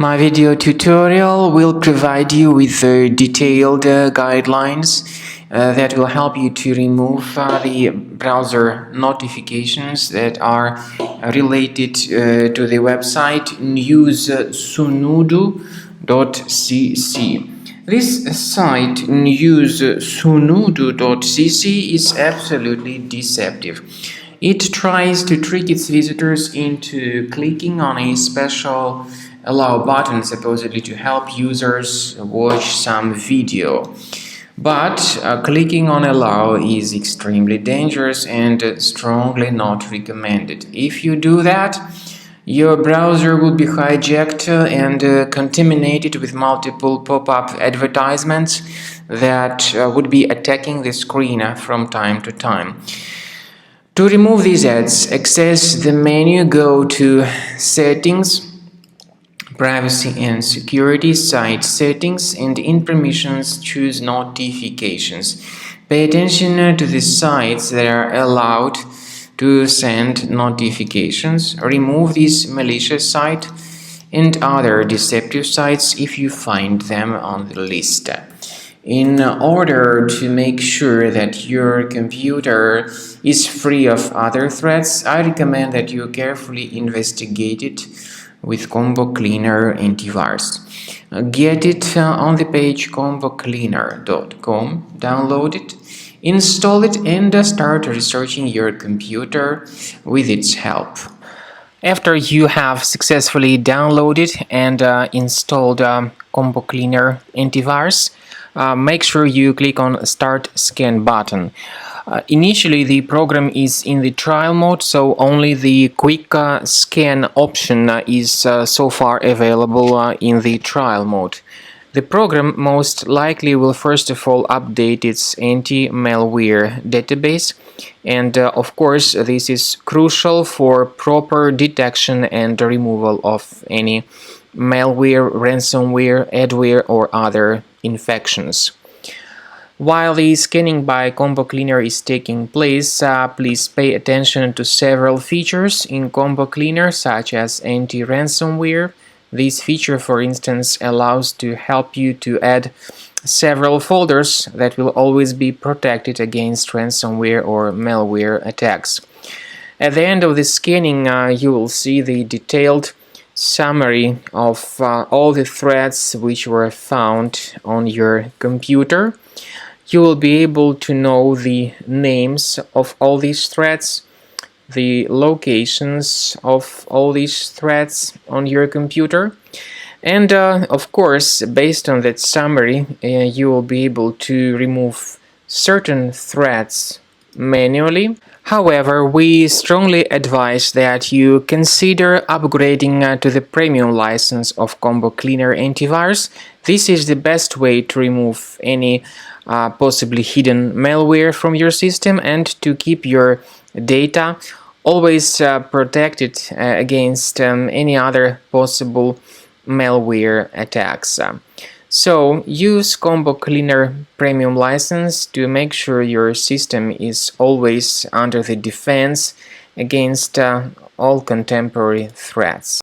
My video tutorial will provide you with detailed guidelines that will help you to remove the browser notifications that are related to the website News-sunudu.cc. This site, News-sunudu.cc, is absolutely deceptive. It tries to trick its visitors into clicking on a special allow button supposedly to help users watch some video. But clicking on allow is extremely dangerous and strongly not recommended. If you do that, your browser will be hijacked and contaminated with multiple pop-up advertisements that would be attacking the screen from time to time. To remove these ads, access the menu, go to Settings, Privacy and Security, Site Settings, and in Permissions choose Notifications. Pay attention to the sites that are allowed to send notifications. Remove this malicious site and other deceptive sites if you find them on the list. In order to make sure that your computer is free of other threats, I recommend that you carefully investigate it with Combo Cleaner antivirus. Get it on the page combocleaner.com, download it, install it, and start researching your computer with its help. After you have successfully downloaded and installed Combo Cleaner antivirus, make sure you click on Start Scan button. Initially, the program is in the trial mode, so only the quick scan option is so far available in the trial mode. The program most likely will first of all update its anti-malware database, and of course this is crucial for proper detection and removal of any malware, ransomware, adware, or other infections. While the scanning by Combo Cleaner is taking place, please pay attention to several features in Combo Cleaner, such as anti-ransomware. This feature, for instance, allows to help you to add several folders that will always be protected against ransomware or malware attacks. At the end of the scanning, you will see the detailed summary of all the threats which were found on your computer. You will be able to know the names of all these threats, the locations of all these threats on your computer, and of course, based on that summary, you will be able to remove certain threats manually. However, we strongly advise that you consider upgrading to the premium license of Combo Cleaner antivirus. This is the best way to remove any possibly hidden malware from your system and to keep your data always protected against any other possible malware attacks. So use Combo Cleaner Premium license to make sure your system is always under the defense against all contemporary threats.